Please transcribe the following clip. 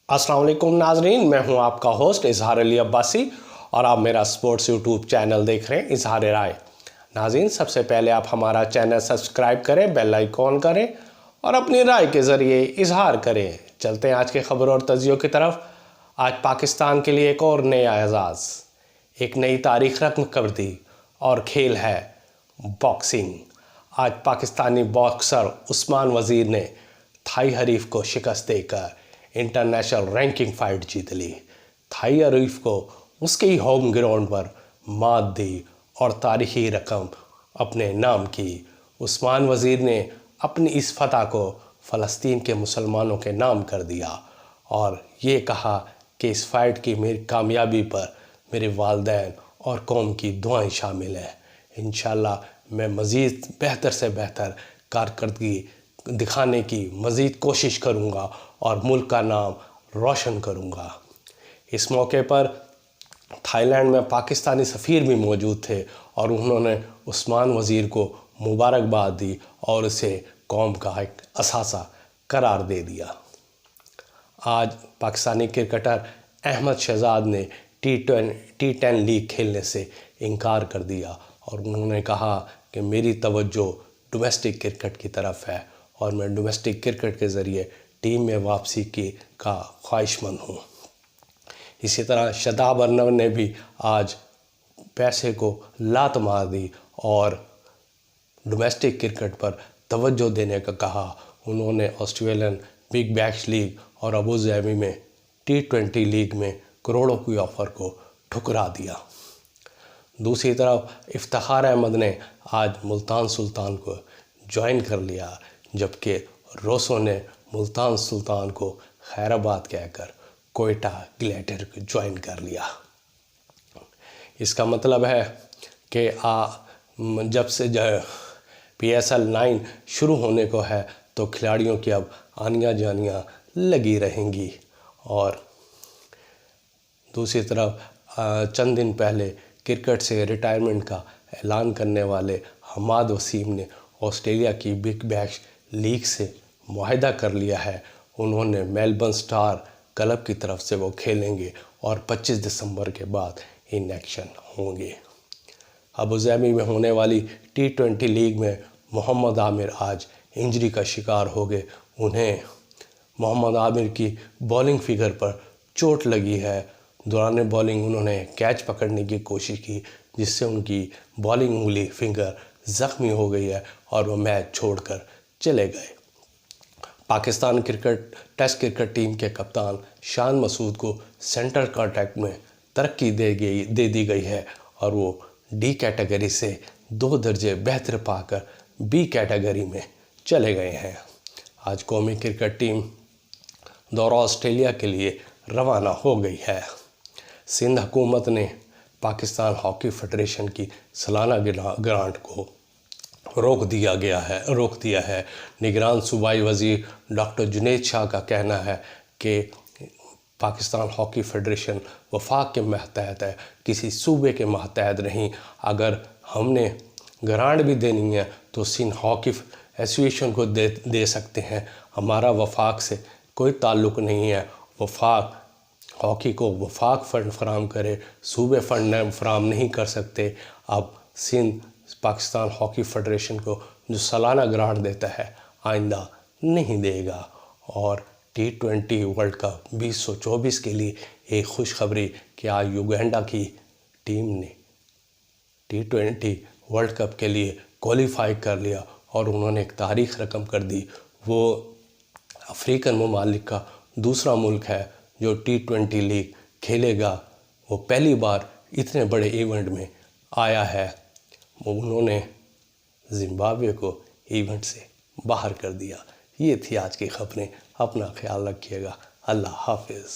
अस्सलाम वालेकुम नाजरीन, मैं हूं आपका होस्ट इजहार अली अब्बासी और आप मेरा स्पोर्ट्स यूट्यूब चैनल देख रहे हैं इजहार राय। नाजरीन, सबसे पहले आप हमारा चैनल सब्सक्राइब करें, बेल आइकॉन करें और अपनी राय के ज़रिए इजहार करें। चलते हैं आज के ख़बर और तजियों की तरफ। आज पाकिस्तान के लिए एक और नया एजाज़, एक नई तारीख रकम कर दी और खेल है बॉक्सिंग। आज पाकिस्तानी बॉक्सर उस्मान वज़ीर ने थाई हरीफ को शिकस्त देकर इंटरनेशनल रैंकिंग फ़ाइट जीत ली। थाई हरीफ को उसके ही होम ग्राउंड पर मात दी और तारीखी रकम अपने नाम की। उस्मान वज़ीर ने अपनी इस फतह को फ़लस्तीन के मुसलमानों के नाम कर दिया और ये कहा कि इस फ़ाइट की मेरी कामयाबी पर मेरे वालिदैन और कौम की दुआएं शामिल हैं। इंशाअल्लाह मैं मज़ीद बेहतर से बेहतर कारकर्दगी दिखाने की मज़ीद कोशिश करूँगा और मुल्क का नाम रोशन करूँगा। इस मौके पर थाईलैंड में पाकिस्तानी सफ़ीर भी मौजूद थे और उन्होंने उस्मान वज़ीर को मुबारकबाद दी और उसे कौम का एक असासा करार दे दिया। आज पाकिस्तानी क्रिकेटर अहमद शहजाद ने टी10 लीग खेलने से इनकार कर दिया और उन्होंने कहा कि मेरी तवज्जो डोमेस्टिक क्रिकेट की तरफ है और मैं डोमेस्टिक क्रिकेट के ज़रिए टीम में वापसी की का ख्वाहिशमंद हूँ। इसी तरह शादाब अर्नब ने भी आज पैसे को लात मार दी और डोमेस्टिक क्रिकेट पर तवज्जो देने का कहा। उन्होंने ऑस्ट्रेलियन बिग बैश लीग और अबू धाबी में टी20 लीग में करोड़ों की ऑफ़र को ठुकरा दिया। दूसरी तरफ इफ्तिखार अहमद ने आज मुल्तान सुल्तान को ज्वाइन कर लिया, जबकि रोसो ने मुल्तान सुल्तान को खैराबाद कहकर कोयटा ग्लैडिएटर को ज्वाइन कर लिया। इसका मतलब है कि जब से PSL 9 शुरू होने को है तो खिलाड़ियों की अब आनियाँ जानियाँ लगी रहेंगी। और दूसरी तरफ चंद दिन पहले क्रिकेट से रिटायरमेंट का ऐलान करने वाले हमाद वसीम ने ऑस्ट्रेलिया की बिग बैश लीग से मुआहदा कर लिया है। उन्होंने मेलबर्न स्टार क्लब की तरफ से वो खेलेंगे और 25 दिसंबर के बाद इन एक्शन होंगे। अबू धाबी में होने वाली टी20 लीग में मोहम्मद आमिर आज इंजरी का शिकार हो गए। उन्हें मोहम्मद आमिर की बॉलिंग फिगर पर चोट लगी है। दौरान बॉलिंग उन्होंने कैच पकड़ने की कोशिश की, जिससे उनकी बॉलिंग उंगली फिंगर ज़ख्मी हो गई है और वो मैच छोड़कर चले गए। पाकिस्तान टेस्ट क्रिकेट टीम के कप्तान शान मसूद को सेंटर कॉन्ट्रैक्ट में तरक्की दे दी गई है और वो डी कैटेगरी से 2 दर्जे बेहतर पाकर बी कैटेगरी में चले गए हैं। आज कौमी क्रिकेट टीम दौरा ऑस्ट्रेलिया के लिए रवाना हो गई है। सिंध हुकूमत ने पाकिस्तान हॉकी फेडरेशन की सालाना ग्रांट को रोक दिया है। निगरान सूबाई वज़ीर डॉक्टर जुनैद शाह का कहना है कि पाकिस्तान हॉकी फेडरेशन वफाक के मातहत है, किसी सूबे के मातहत नहीं। अगर हमने ग्रांट भी देनी है तो सिंध हॉकी एसोसिएशन को दे सकते हैं। हमारा वफाक से कोई ताल्लुक़ नहीं है। वफाक हॉकी को वफाक फ़ंड फराम करे, सूबे फ़ंड फराम नहीं कर सकते। अब सिंध पाकिस्तान हॉकी फेडरेशन को जो सालाना ग्रांट देता है आइंदा नहीं देगा। और टी20 वर्ल्ड कप 2024 के लिए एक खुशखबरी कि आज युगांडा की टीम ने टी20 वर्ल्ड कप के लिए क्वालिफाई कर लिया और उन्होंने एक तारीख रकम कर दी। वो अफ्रीकन ममालिक का दूसरा मुल्क है जो टी20 लीग खेलेगा। वो पहली बार इतने बड़े इवेंट में आया है। उन्होंने ज़िम्बाब्वे को इवेंट से बाहर कर दिया। ये थी आज की खबरें। अपना ख्याल रखिएगा। अल्लाह हाफिज़।